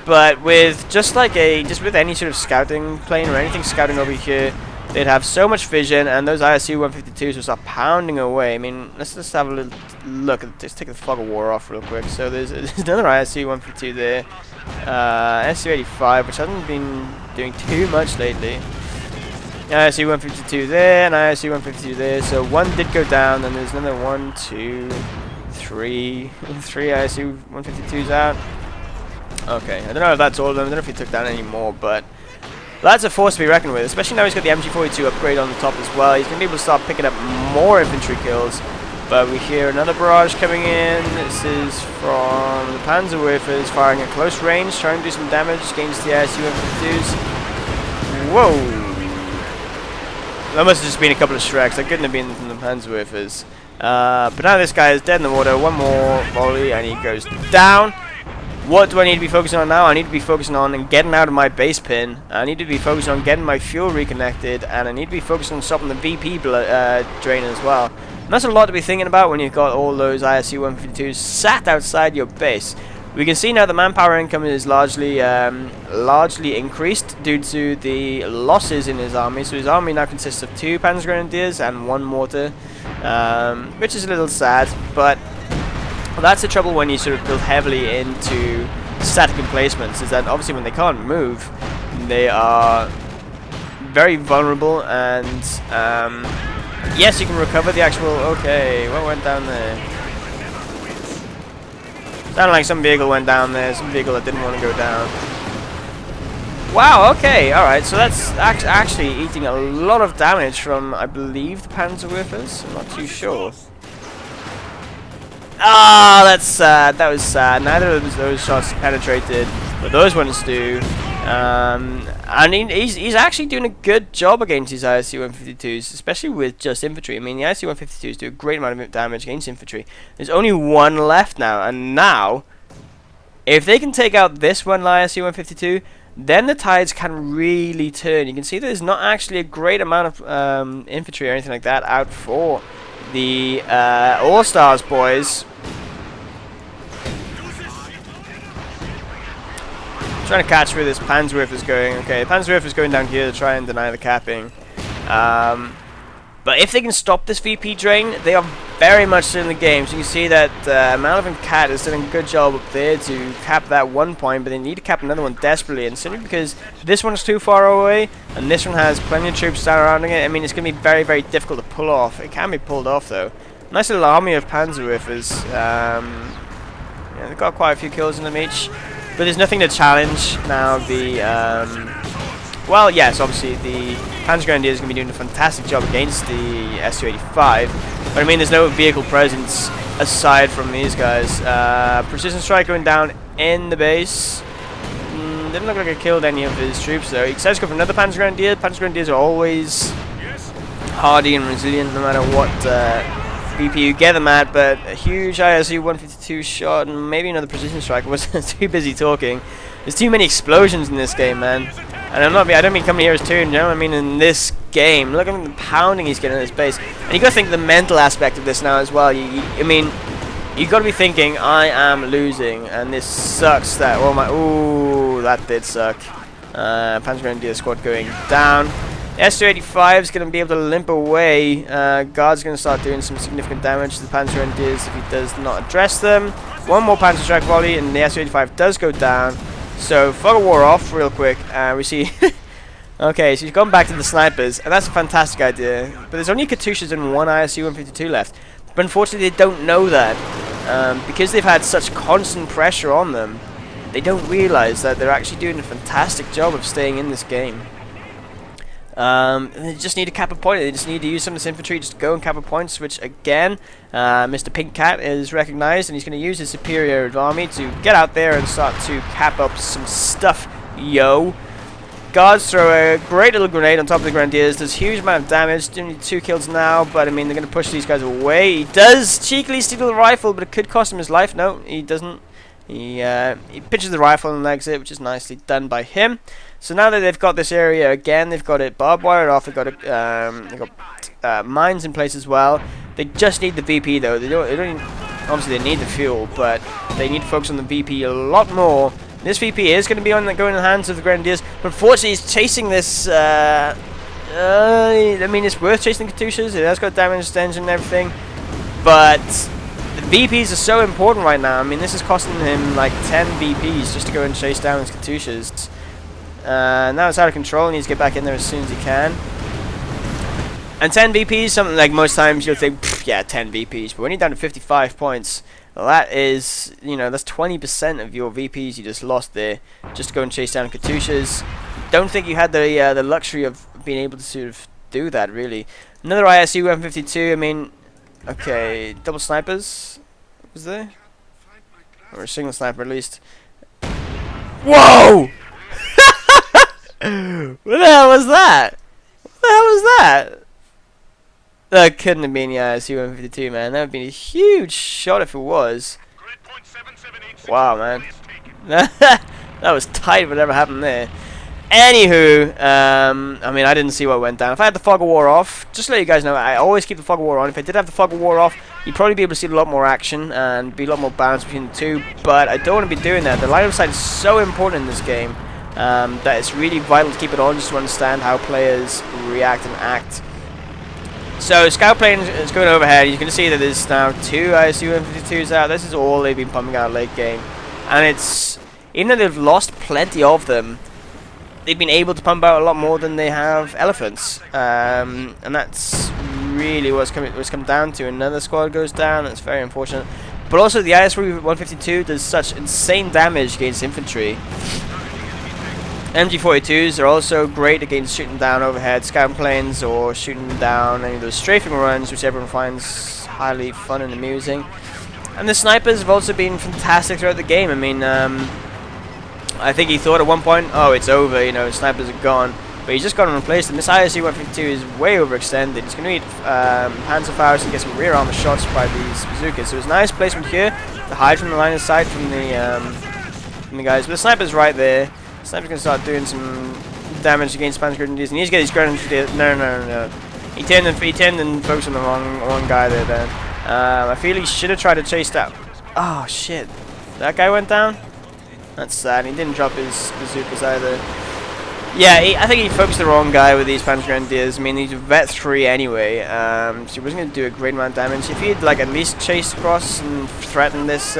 But with just with any sort of scouting plane or anything scouting over here, they'd have so much vision, and those aSIII-152s will start pounding away. I mean, let's just have a little look. Let's take the fog of war off real quick. So there's another aSIII-152 there. SU-85, which hasn't been doing too much lately. aSIII-152 there, and aSIII-152 there. So one did go down, and there's another 1, 2, 3 aSIII-152s out. Okay, I don't know if that's all of them. I don't know if he took down any more, but that's a force to be reckoned with, especially now he's got the MG42 upgrade on the top as well. He's going to be able to start picking up more infantry kills. But we hear another barrage coming in. This is from the Panzerwerfers firing at close range, trying to do some damage against the aSIII-152s. Whoa! That must have just been a couple of Shreks. That couldn't have been from the Panzerwerfers. But now this guy is dead in the water. One more volley and he goes down. What do I need to be focusing on now? I need to be focusing on getting out of my base pin. I need to be focusing on getting my fuel reconnected, and I need to be focusing on stopping the VP drain as well. And that's a lot to be thinking about when you've got all those aSIII-152s sat outside your base. We can see now the manpower income is largely increased due to the losses in his army. So his army now consists of 2 Panzergrenadiers and 1 mortar, which is a little sad, but that's the trouble when you sort of build heavily into static emplacements, is that obviously when they can't move, they are very vulnerable, and yes, you can recover the actual... Okay, what went down there? Sounded like some vehicle went down there, some vehicle that didn't want to go down. Wow, okay, alright, so that's actually eating a lot of damage from, I believe, the Panzerwerfers? I'm not too sure. Ah, that's sad. That was sad. Neither of those shots penetrated, but those ones do. And he's actually doing a good job against these aSIII-152s, especially with just infantry. I mean, the aSIII-152s do a great amount of damage against infantry. There's only one left now, and now, if they can take out this one aSIII-152, then the tides can really turn. You can see there's not actually a great amount of infantry or anything like that out for the All-Stars boys. Trying to catch where this Panzerwerfer is going. Okay, the Panzerwerfer is going down here to try and deny the capping. But if they can stop this VP drain, they are very much still in the game. So you can see that Malevolent Cat is doing a good job up there to cap that one point, but they need to cap another one desperately. And simply because this one's too far away, and this one has plenty of troops surrounding it, I mean, it's going to be very, very difficult to pull off. It can be pulled off, though. Nice little army of Panzerwerfers. Yeah, they've got quite a few kills in them each. But there's nothing to challenge now. Well, yes, obviously the Panzergrenadier is going to be doing a fantastic job against the Su-85, but I mean, there's no vehicle presence aside from these guys. Precision strike going down in the base. Didn't look like it killed any of his troops though. He decides to go for another Panzergrenadier. Panzergrenadiers are always hardy and resilient no matter what VP you get them at, but a huge aSIII-152 shot and maybe another precision strike. I wasn't too busy talking. There's too many explosions in this game, man. And I don't mean coming here as Toon, you know, I mean in this game. Look at the pounding he's getting in his base. And you got to think the mental aspect of this now as well. I mean, you got to be thinking, I am losing, and this sucks. That ooh, that did suck. Panzer Grenadier squad going down. S285 is going to be able to limp away. Guard's going to start doing some significant damage to the Panzer Grenadiers if he does not address them. One more Panzer Strike volley, and the S285 does go down. So fog of war off real quick, and we see. Okay, so he's gone back to the snipers, and that's a fantastic idea. But there's only Katyushas and one aSIIW-152 left. But unfortunately, they don't know that because they've had such constant pressure on them. They don't realize that they're actually doing a fantastic job of staying in this game. And they just need to cap a point. They just need to use some of this infantry just to go and cap a points, which again, Mr. Pink Cat is recognized, and he's going to use his superior army to get out there and start to cap up some stuff. Yo. Guards throw a great little grenade on top of the Grenadiers. Does huge amount of damage. Only 2 kills now, but I mean they're going to push these guys away. He does cheekily steal the rifle, but it could cost him his life. No, he doesn't. He pitches the rifle and legs it, which is nicely done by him. So now that they've got this area again, they've got it barbed wired off. They've got mines in place as well. They just need the VP though. They don't even, obviously they need the fuel, but they need to focus on the VP a lot more. This VP is going to be going in the hands of the Grenadiers, but unfortunately he's chasing this. I mean, it's worth chasing Katyushas. It has got damage extension and everything, but the VPs are so important right now. I mean, this is costing him like 10 VPs just to go and chase down his Katyushas. Now it's out of control. He needs to get back in there as soon as he can. And 10 VPs, something like most times you'll think, yeah, 10 VPs. But when you're down to 55 points, well, that is, you know, that's 20% of your VPs you just lost there, just to go and chase down Katyushas. Don't think you had the luxury of being able to sort of do that, really. Another aSIIW-152. I mean, okay, double snipers was there, or a single sniper at least. Whoa! What the hell was that? What the hell was that? That couldn't have been the aSIIW-152, man. That would have been a huge shot if it was. Wow, man. That was tight, whatever happened there. Anywho, I mean, I didn't see what went down. If I had the fog of war off, just to let you guys know, I always keep the fog of war on. If I did have the fog of war off, you'd probably be able to see a lot more action and be a lot more balance between the two. But I don't want to be doing that. The line of sight is so important in this game that it's really vital to keep it on just to understand how players react and act. So scout plane is going overhead. You can see that there's now 2 aSIIW-152s out. This is all they've been pumping out late game, and it's, even though they've lost plenty of them, they've been able to pump out a lot more than they have elephants, and that's really what's come down to. Another squad goes down. That's very unfortunate. But also the aSIIW-152 does such insane damage against infantry. MG42s are also great against shooting down overhead scout planes or shooting down any of those strafing runs, which everyone finds highly fun and amusing. And the snipers have also been fantastic throughout the game. I mean, I think he thought at one point, oh, it's over, you know, snipers are gone. But he's just got to replace them. This aSIIW-152 is way overextended. He's going to need Panzerfaust to get some rear armor shots by these bazookas. So it's a nice placement here to hide from the line of sight from the guys. But the sniper's right there. Sniper's going to start doing some damage against Panzer Grenadiers. He needs to get his grenadiers. No. He turned and focused on the wrong guy there then. I feel he should have tried to chase down. Oh, shit. That guy went down? That's sad. He didn't drop his bazookas either. Yeah, I think he focused the wrong guy with these Panzer Grenadiers. I mean, he's a vet 3 anyway, so he wasn't going to do a great amount of damage. If he'd like at least chased across and threatened this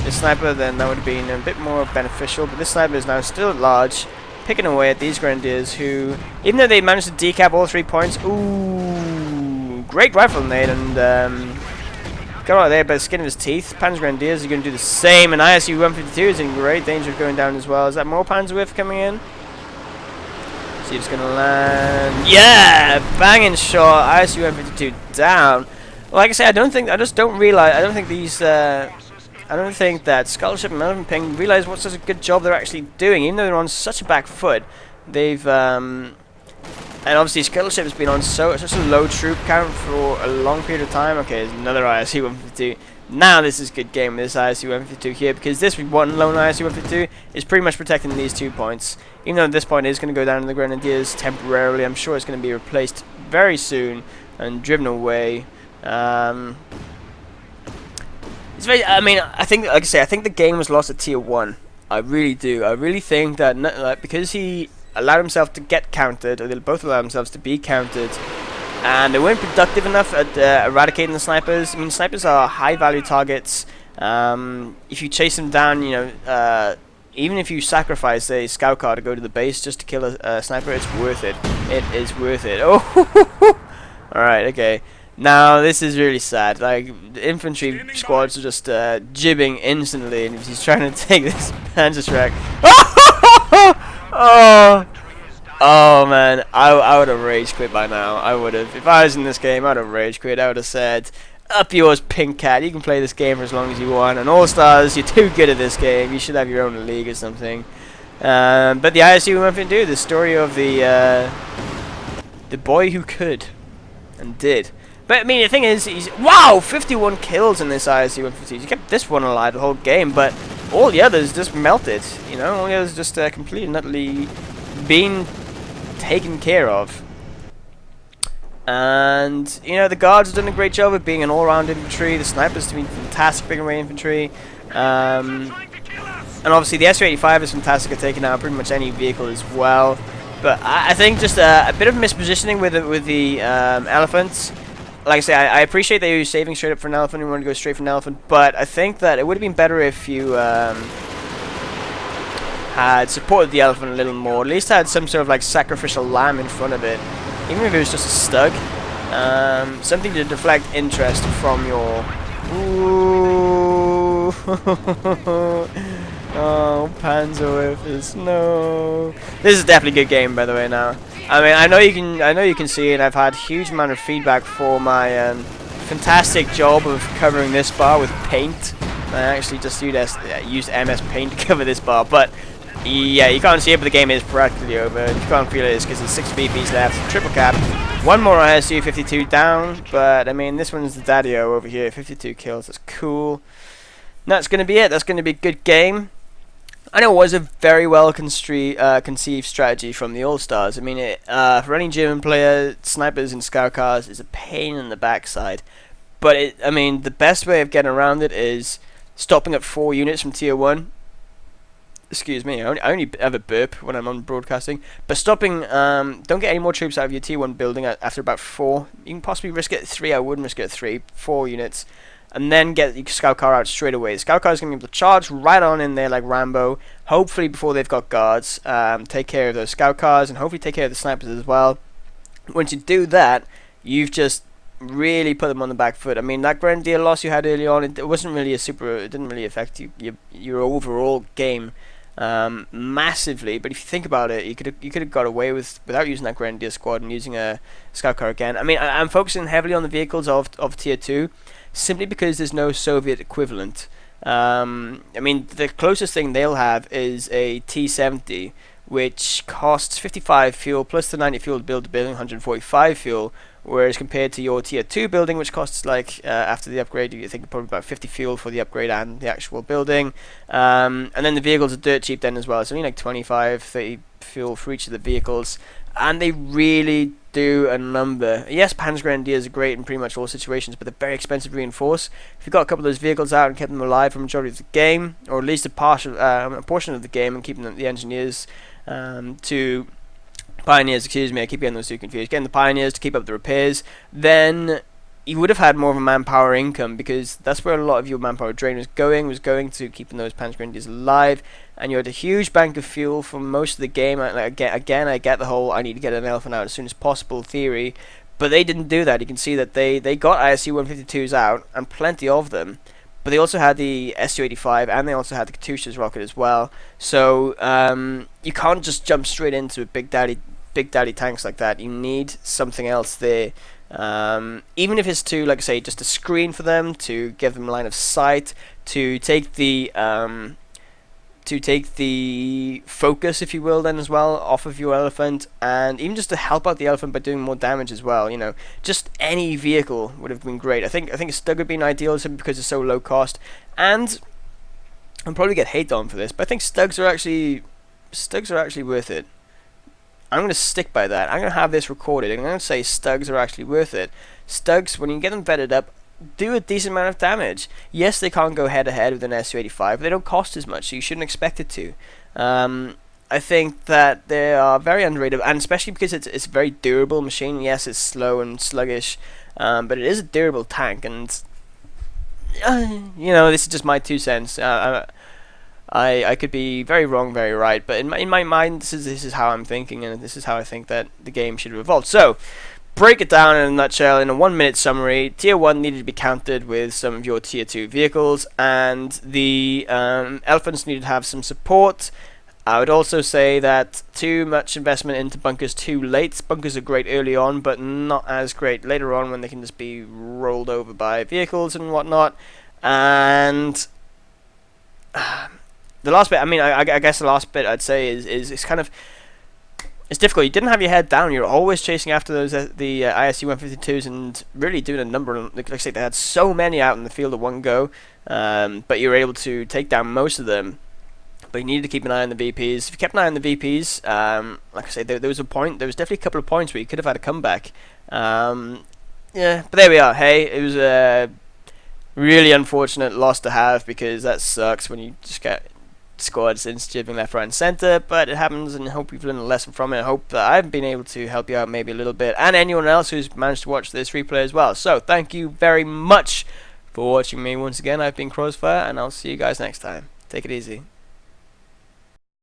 this sniper, then that would have been a bit more beneficial. But this sniper is now still at large, picking away at these Grenadiers, who, even though they managed to decap all 3 points, ooh, great rifle nade, and got out of there by the skin of his teeth. Panzer Grenadiers are going to do the same, and aSIIW-152 is in great danger of going down as well. Is that more Panzerwürfe coming in? See if it's going to land. Yeah! Banging shot. aSIIW-152 down. Like I say, I don't think that Scuttleship and Malevolent Pink realize what such a good job they're actually doing, even though they're on such a back foot. They've And obviously Scuttleship has been on such a low troop count for a long period of time. Okay, there's another aSIIW-152. Now this is a good game with this aSIIW-152 here, because this one lone aSIIW-152 is pretty much protecting these 2 points. Even though this point is going to go down to the Grenadiers temporarily, I'm sure it's going to be replaced very soon and driven away. It's very, I mean, I think, like I say, I think the game was lost at tier 1. I really do. I really think that because he allowed himself to get countered, or they both allowed themselves to be countered, and they weren't productive enough at eradicating the snipers. I mean, snipers are high-value targets. If you chase them down, you know, even if you sacrifice a scout car to go to the base just to kill a sniper, it's worth it. It is worth it. Oh, all right, okay. Now this is really sad. Like, the infantry squads are just jibbing instantly, and he's trying to take this Panzerschreck. Oh man, I would have rage quit by now. I would have. If I was in this game, I'd have rage quit. I would have said, "Up yours, Pink Cat. You can play this game for as long as you want. And All Stars, you're too good at this game. You should have your own league or something." But the aSIIW-152, the story of the boy who could and did. But I mean, the thing is, he's 51 kills in this aSIIW-152. He kept this one alive the whole game, but all the others just melted. You know, all the others just completely and utterly been taken care of. And you know, the guards have done a great job of being an all-round infantry. The snipers have been fantastic, big array infantry. And obviously the aSIIW-85 is fantastic at taking out pretty much any vehicle as well. But I think just a bit of mispositioning with the elephants. Like I say, I appreciate that you're saving straight up for an elephant. You want to go straight for an elephant, but I think that it would have been better if you had supported the elephant a little more. At least had some sort of like sacrificial lamb in front of it, even if it was just a stug. Something to deflect interest from your. Ooh. Oh, Panzer Whiffers, no. This is definitely a good game, by the way. Now, I mean, I know you can see it. I've had huge amount of feedback for my fantastic job of covering this bar with paint. I actually just used MS Paint to cover this bar, but yeah, you can't see it, but the game is practically over. If you can't feel it, it's because there's 6 VPs left. Triple cap. One more aSIIW-52 down, but I mean, this one's the daddy-o over here. 52 kills. That's cool. And that's going to be it. That's going to be a good game. I know it was a very well conceived strategy from the All-Stars. I mean, for any German player, snipers and scout cars is a pain in the backside. But I mean, the best way of getting around it is stopping at 4 units from tier 1. Excuse me, I only have a burp when I'm on broadcasting. But stopping, don't get any more troops out of your tier 1 building after about 4. You can possibly risk it at 3. I wouldn't risk it at 3. 4 units. And then get your scout car out straight away. The scout car is going to be able to charge right on in there like Rambo. Hopefully before they've got guards. Take care of those scout cars and hopefully take care of the snipers as well. Once you do that, you've just really put them on the back foot. I mean, that Grenadier loss you had early on, it wasn't really it didn't really affect your overall game massively. But if you think about it, you could have got away without using that Grenadier squad and using a scout car again. I mean, I'm focusing heavily on the vehicles of tier 2. Simply because there's no Soviet equivalent. I mean, the closest thing they'll have is a T-70, which costs 55 fuel plus the 90 fuel to build the building, 145 fuel, whereas compared to your tier 2 building, which costs like, after the upgrade, you think probably about 50 fuel for the upgrade and the actual building. And then the vehicles are dirt cheap then as well. It's only like 25, 30 fuel for each of the vehicles. And they really do a number. Yes, Panzer Grenadiers are great in pretty much all situations, but they're very expensive to reinforce. If you've got a couple of those vehicles out and kept them alive for the majority of the game, or at least a portion of the game, and keeping the engineers to pioneers, excuse me, I keep getting those two confused, getting the pioneers to keep up the repairs, then you would have had more of a manpower income, because that's where a lot of your manpower drain was going to keeping those Panzer Grenadiers alive, and you had a huge bank of fuel for most of the game. Again, I get the whole I need to get an elephant out as soon as possible theory, but they didn't do that. You can see that they got aSIIW-152s out, and plenty of them, but they also had the Su-85, and they also had the Katyusha's rocket as well. So you can't just jump straight into big daddy tanks like that. You need something else there. Even if it's to, like I say, just a screen for them, to give them line of sight, to take the to take the focus, if you will, then as well, off of your elephant, and even just to help out the elephant by doing more damage as well. You know, just any vehicle would have been great. I think a Stug would be an ideal simply because it's so low cost, and I'll probably get hate on for this, but I think Stugs are actually worth it. I'm going to stick by that. I'm going to have this recorded. I'm going to say Stugs are actually worth it. Stugs, when you get them vetted up, do a decent amount of damage. Yes, they can't go head-to-head with an aSIIW, but they don't cost as much, so you shouldn't expect it to. I think that they are very underrated, and especially because it's a very durable machine. Yes, it's slow and sluggish, but it is a durable tank, and you know, this is just my 2 cents. I could be very wrong, very right, but in my mind, this is how I'm thinking, and this is how I think that the game should have evolved. So, break it down in a nutshell, in a 1-minute summary. Tier 1 needed to be countered with some of your Tier 2 vehicles, and the elephants needed to have some support. I would also say that too much investment into bunkers too late. Bunkers are great early on, but not as great later on when they can just be rolled over by vehicles and whatnot. And the last bit, I mean, I guess the last bit I'd say is kind of, it's difficult. You didn't have your head down. You're always chasing after those the ISU-152s and really doing a number. Like I say, they had so many out in the field at one go, but you were able to take down most of them. But you needed to keep an eye on the VPs. If you kept an eye on the VPs, like I say, there was a point. There was definitely a couple of points where you could have had a comeback. Yeah, but there we are. Hey, it was a really unfortunate loss to have, because that sucks when you just get squads insta-jibbing left, right, and center, but it happens, and I hope you've learned a lesson from it. I hope that I've been able to help you out maybe a little bit, and anyone else who's managed to watch this replay as well. So, thank you very much for watching me once again. I've been Krozzfyre, and I'll see you guys next time. Take it easy.